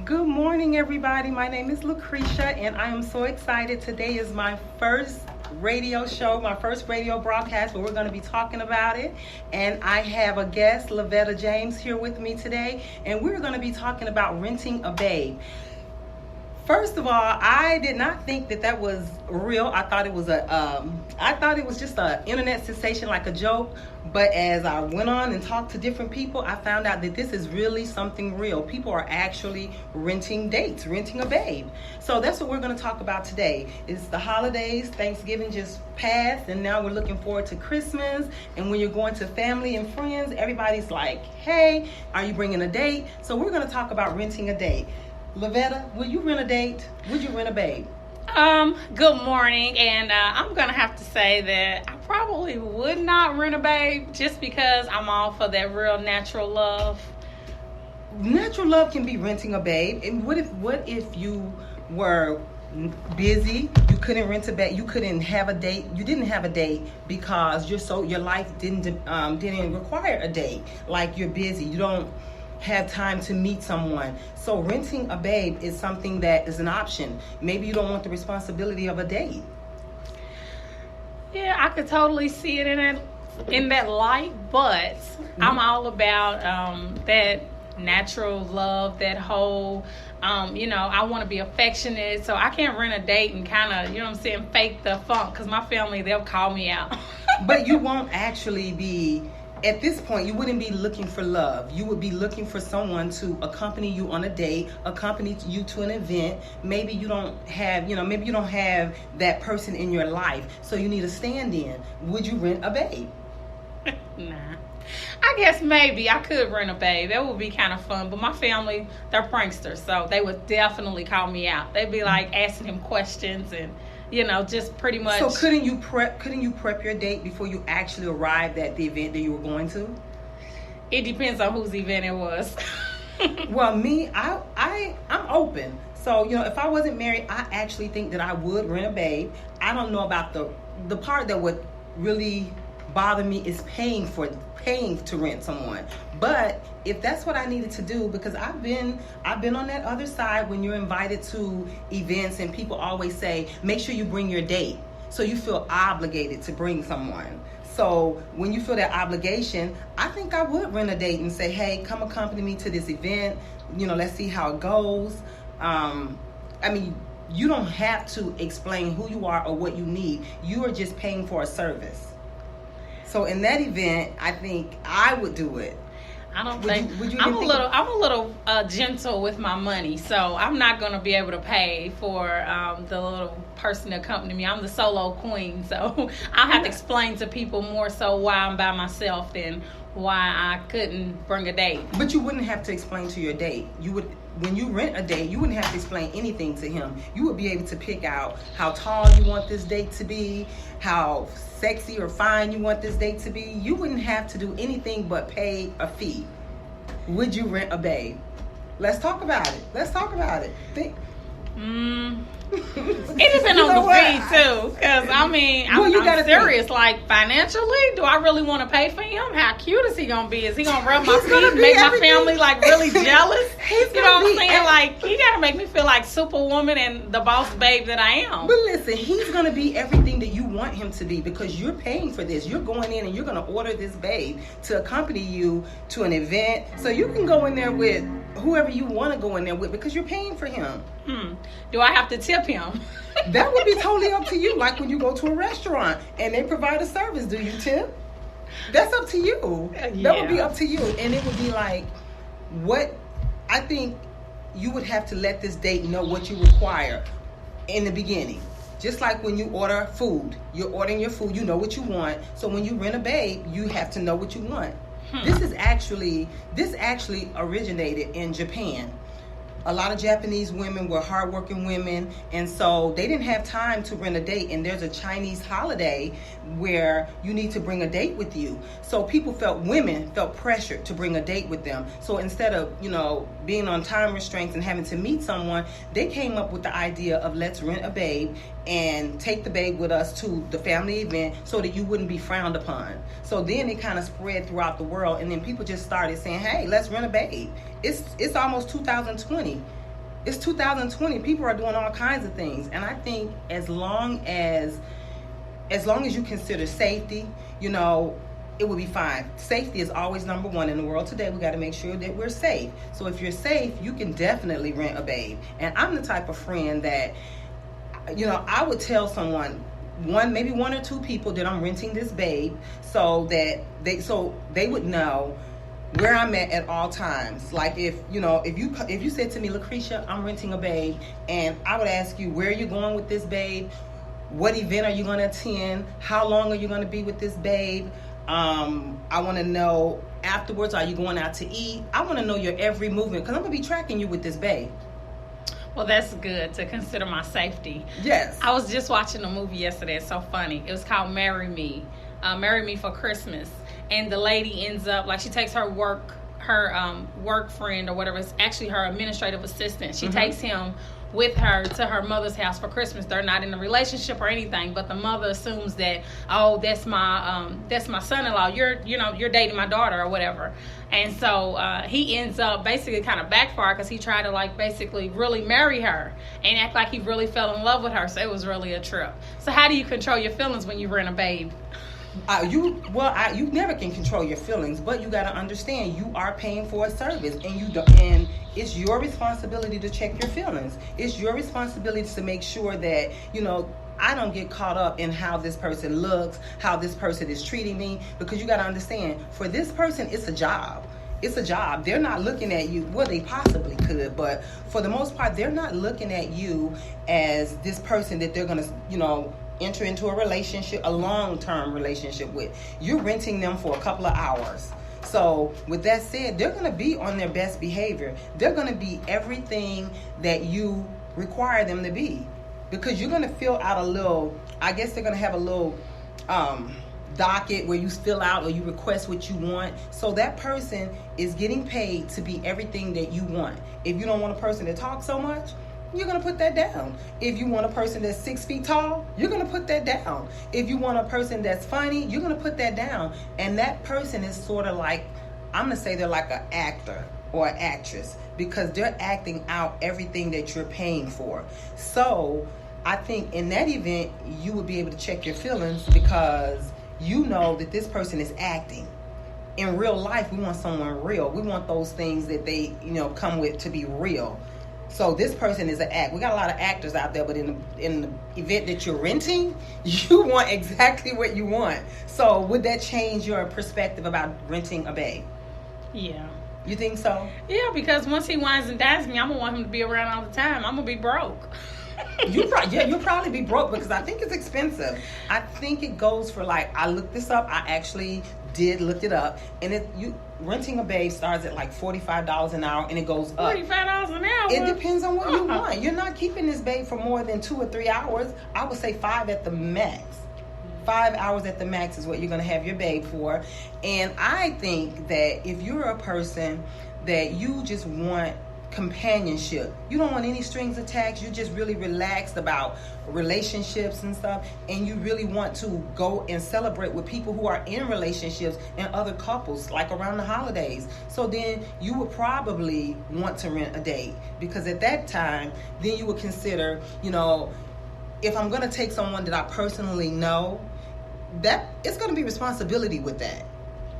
Good morning, everybody. My name is Lucretia, and I am so excited. Today is my first radio show, my first radio broadcast where we're going to be talking about it. And I have a guest, Lavetta James, here with me today, and we're going to be talking about renting a babe. First of all, I did not think that was real. I thought it was just an internet sensation, like a joke. But as I went on and talked to different people, I found out that this is really something real. People are actually renting dates, renting a babe. So that's what we're going to talk about today. It's the holidays. Thanksgiving just passed, and now we're looking forward to Christmas. And when you're going to family and friends, everybody's like, hey, are you bringing a date? So we're going to talk about renting a date. Lavetta, will you rent a date? Would you rent a babe? Good morning, and I'm gonna have to say that I probably would not rent a babe just because I'm all for that real natural love. Natural love can be renting a babe. And what if you were busy, you couldn't rent a babe, you couldn't have a date, you didn't have a date because your life didn't require a date, like you're busy, you don't have time to meet someone. So renting a babe is something that is an option. Maybe you don't want the responsibility of a date. Yeah, I could totally see it in that light, but I'm all about that natural love, that whole I want to be affectionate, so I can't rent a date and kind of, fake the funk, because my family, they'll call me out. But you won't actually be, at this point, you wouldn't be looking for love. You would be looking for someone to accompany you on a date, accompany you to an event. Maybe you don't have that person in your life, so you need a stand-in. Would you rent a babe? Nah. I guess maybe I could rent a babe. That would be kind of fun. But my family, they're pranksters, so they would definitely call me out. They'd be like asking him questions and just pretty much. So couldn't you prep your date before you actually arrived at the event that you were going to? It depends on whose event it was. Well, me, I'm open. So, if I wasn't married, I actually think that I would rent a babe. I don't know about the part that would really bother me is paying to rent someone. But if that's what I needed to do, because I've been on that other side when you're invited to events and people always say, make sure you bring your date. So you feel obligated to bring someone. So when you feel that obligation, I think I would rent a date and say, hey, come accompany me to this event. Let's see how it goes. You don't have to explain who you are or what you need. You are just paying for a service. So in that event, I think I would do it. I don't think I'm a little gentle with my money, so I'm not going to be able to pay for the little person to accompany me. I'm the solo queen, so I'll have to explain to people more so why I'm by myself than why I couldn't bring a date. But you wouldn't have to explain to your date. When you rent a date, you wouldn't have to explain anything to him. You would be able to pick out how tall you want this date to be, how sexy or fine you want this date to be. You wouldn't have to do anything but pay a fee. Would you rent a babe? Let's talk about it. Think. It depends on the fee too, because I'm serious. Like, financially, do I really want to pay for him? How cute is he gonna be? Is he gonna rub my feet, make my family like really jealous? You know what I'm saying? Like, he gotta make me feel like Superwoman and the boss babe that I am. But listen, he's gonna be everything that you want him to be, because you're paying for this. You're going in and you're gonna order this babe to accompany you to an event, so you can go in there with whoever you want to go in there with, because you're paying for him. Do I have to tip him? That would be totally up to you. Like when you go to a restaurant and they provide a service, do you tip? That's up to you. Yeah. That would be up to you. And it would be like, I think you would have to let this date know what you require in the beginning. Just like when you order food, you're ordering your food, you know what you want. So when you rent a babe, you have to know what you want. This actually originated in Japan. A lot of Japanese women were hardworking women, and so they didn't have time to rent a date. And there's a Chinese holiday where you need to bring a date with you. So women felt pressured to bring a date with them. So instead of, being on time restraints and having to meet someone, they came up with the idea of let's rent a babe and take the babe with us to the family event so that you wouldn't be frowned upon. So then it kind of spread throughout the world, and then people just started saying, hey, let's rent a babe. It's almost 2020. It's 2020. People are doing all kinds of things, and I think as long as you consider safety, it will be fine. Safety is always number one in the world today. We got to make sure that we're safe. So if you're safe, you can definitely rent a babe. And I'm the type of friend that, I would tell someone, maybe one or two people, that I'm renting this babe, so that they would know where I'm at all times. Like if you said to me, Lucretia, I'm renting a babe, and I would ask you, where are you going with this babe? What event are you going to attend? How long are you going to be with this babe? I want to know afterwards, are you going out to eat? I want to know your every movement, because I'm going to be tracking you with this babe. Well, that's good to consider my safety. Yes. I was just watching a movie yesterday. It's so funny. It was called Marry Me for Christmas. And the lady ends up, she takes her work friend or whatever. It's actually her administrative assistant. She takes him with her to her mother's house for Christmas. They're not in a relationship or anything, but the mother assumes that, oh, that's my son-in-law. You're dating my daughter or whatever. And so he ends up basically kind of backfire, because he tried to basically really marry her and act like he really fell in love with her. So it was really a trip. So how do you control your feelings when you rent a babe? You never can control your feelings, but you got to understand, you are paying for a service, and it's your responsibility to check your feelings. It's your responsibility to make sure that I don't get caught up in how this person looks, how this person is treating me, because you got to understand, for this person, it's a job. It's a job. They're not looking at you. Well, they possibly could, but for the most part, they're not looking at you as this person that they're going to, enter into a relationship, a long-term relationship with. You're renting them for a couple of hours. So with that said, they're going to be on their best behavior. They're going to be everything that you require them to be, because you're going to fill out they're going to have a little docket where you fill out or you request what you want. So that person is getting paid to be everything that you want. If you don't want a person to talk so much, you're going to put that down. If you want a person that's 6 feet tall, you're going to put that down. If you want a person that's funny, you're going to put that down. And that person is sort of like, I'm going to say they're like an actor or an actress, because they're acting out everything that you're paying for. So I think in that event, you would be able to check your feelings, because you know that this person is acting. In real life, we want someone real. We want those things that they, come with to be real. So this person is an act. We got a lot of actors out there, but in the event that you're renting, you want exactly what you want. So would that change your perspective about renting a babe? Yeah. You think so? Yeah, because once he wines and dines me, I'm going to want him to be around all the time. I'm going to be broke. You'll probably be broke, because I think it's expensive. I think it goes for I looked this up. I actually did look it up, and renting a babe starts at $45 an hour, and it goes up. $45 an hour? It depends on what you want. You're not keeping this babe for more than 2 or 3 hours. I would say 5 at the max. 5 hours at the max is what you're going to have your babe for. And I think that if you're a person that you just want companionship, you don't want any strings attached, you're just really relaxed about relationships and stuff, and you really want to go and celebrate with people who are in relationships and other couples, around the holidays, so then you would probably want to rent a date, because at that time, then you would consider, if I'm going to take someone that I personally know, that it's going to be responsibility with that.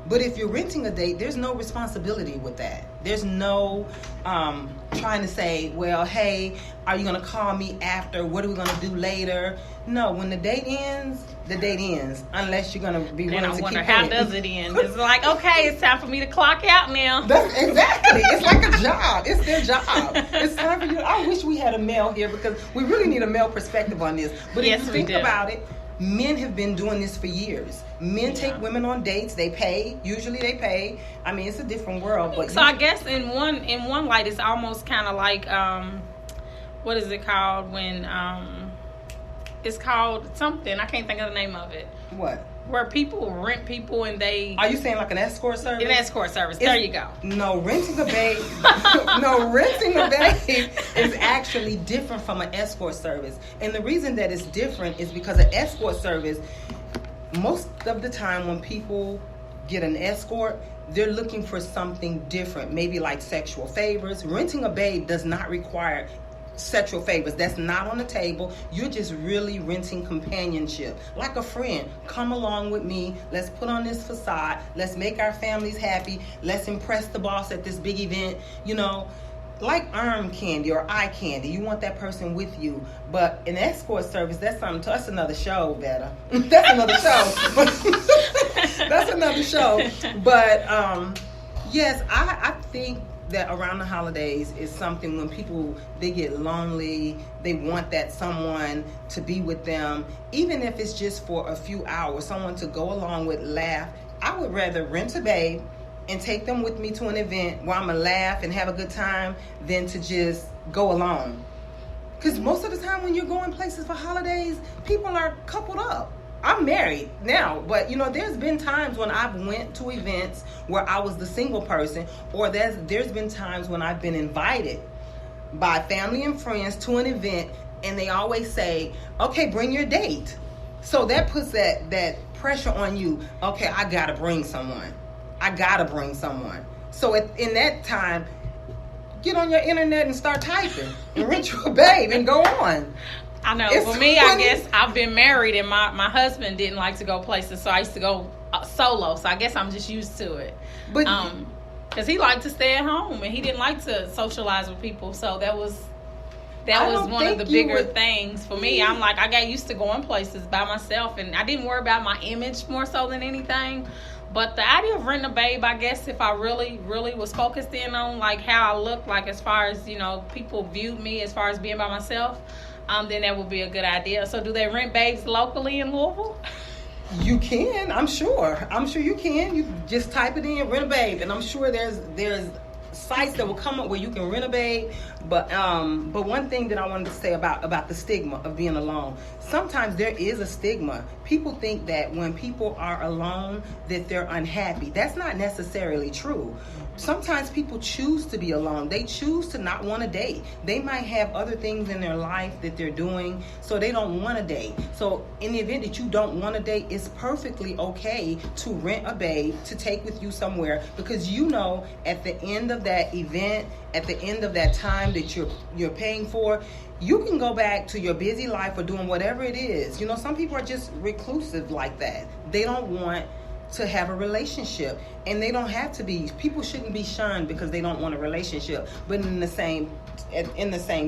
But if you're renting a date, there's no responsibility with that. There's no trying to say, well, hey, are you going to call me after? What are we going to do later? No, when the date ends, the date ends. Unless you're going to be willing to keep it. And I wonder, how does it end? It's okay, it's time for me to clock out now. Exactly. It's like a job. It's their job. It's time for you. I wish we had a male here, because we really need a male perspective on this. But if you think about it, men have been doing this for years. Men take women on dates. They pay. Usually they pay. I mean, it's a different world. But so I guess in one light, it's almost kind of like, what is it called when it's called something. I can't think of the name of it. What? Where people rent people and they... Are you saying like an escort service? An escort service. There you go. No, renting a babe... is actually different from an escort service. And the reason that it's different is because an escort service, most of the time when people get an escort, they're looking for something different, maybe like sexual favors. Renting a babe does not require sexual favors. That's not on the table. You're just really renting companionship, like a friend. Come along with me. Let's put on this facade. Let's make our families happy. Let's impress the boss at this big event. Like arm candy or eye candy. You want that person with you. But an escort service, that's another show, better. That's another show. That's another show. But yes, I think that around the holidays is something when people, they get lonely, they want that someone to be with them, even if it's just for a few hours, someone to go along with, laugh. I would rather rent a babe and take them with me to an event where I'm going to laugh and have a good time than to just go alone. Because most of the time when you're going places for holidays, people are coupled up. I'm married now, but there's been times when I've went to events where I was the single person, or there's been times when I've been invited by family and friends to an event, and they always say, okay, bring your date. So that puts that pressure on you. Okay, I gotta bring someone. So in that time, get on your internet and start typing and rent you a babe and go on. I know. For me, I guess I've been married and my husband didn't like to go places, so I used to go solo. So I guess I'm just used to it. But because he liked to stay at home and he didn't like to socialize with people, so that was one of the bigger things for me. I'm like, I got used to going places by myself, and I didn't worry about my image more so than anything. But the idea of renting a babe, I guess if I really, really was focused in on like how I looked, like as far as people viewed me as far as being by myself, then that would be a good idea. So do they rent babes locally in Louisville? You can, I'm sure you can. You just type it in, rent a babe, and I'm sure there's sites that will come up where you can rent a babe. But one thing that I wanted to say about the stigma of being alone, sometimes there is a stigma. People think that when people are alone that they're unhappy. That's not necessarily true. Sometimes people choose to be alone. They choose to not want to date. They might have other things in their life that they're doing, so they don't want to date. So in the event that you don't want to date, it's perfectly okay to rent a babe to take with you somewhere, because at the end of that event, at the end of that time that you're paying for, you can go back to your busy life or doing whatever it is. Some people are just reclusive like that. They don't want to have a relationship, and they don't have to be. People shouldn't be shunned because they don't want a relationship. But in the same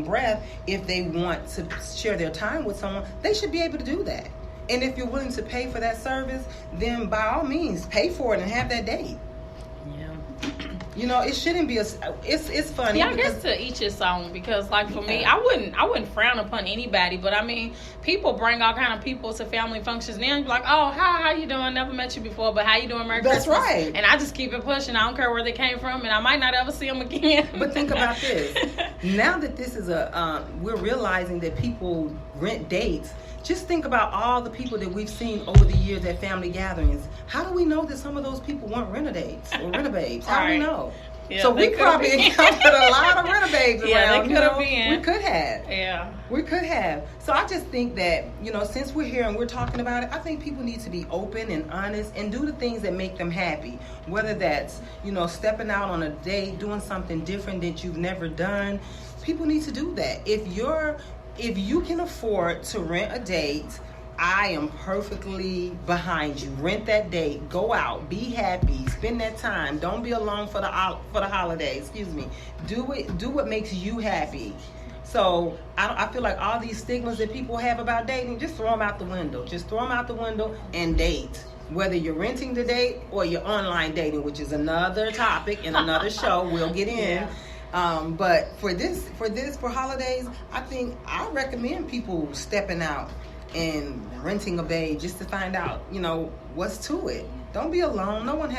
breath, if they want to share their time with someone, they should be able to do that. And if you're willing to pay for that service, then by all means pay for it and have that date. It shouldn't be it's funny. Yeah, I guess to each his own, because like for me, I wouldn't frown upon anybody, but I mean, people bring all kind of people to family functions, and then you're like, oh, how you doing? Never met you before, but how you doing? Merry Christmas. That's right. And I just keep it pushing. I don't care where they came from, and I might not ever see them again. But think about this. Now that this is we're realizing that people rent dates. Just think about all the people that we've seen over the years at family gatherings. How do we know that some of those people weren't rent-a-dates or rent-a-babes? How do we know? Yeah, so we probably encountered a lot of rent-a-babes around. Yeah, they could have been. We could have. Yeah. We could have. So I just think that, since we're here and we're talking about it, I think people need to be open and honest and do the things that make them happy. Whether that's, stepping out on a date, doing something different that you've never done. People need to do that. If you can afford to rent a date, I am perfectly behind you. Rent that date. Go out. Be happy. Spend that time. Don't be alone for the holidays. Excuse me. Do it. Do what makes you happy. So I feel like all these stigmas that people have about dating, just throw them out the window. Just throw them out the window and date. Whether you're renting the date or you're online dating, which is another topic in another show we'll get in. Yeah. But for holidays, I recommend people stepping out and renting a babe just to find out, what's to it. Don't be alone. No one has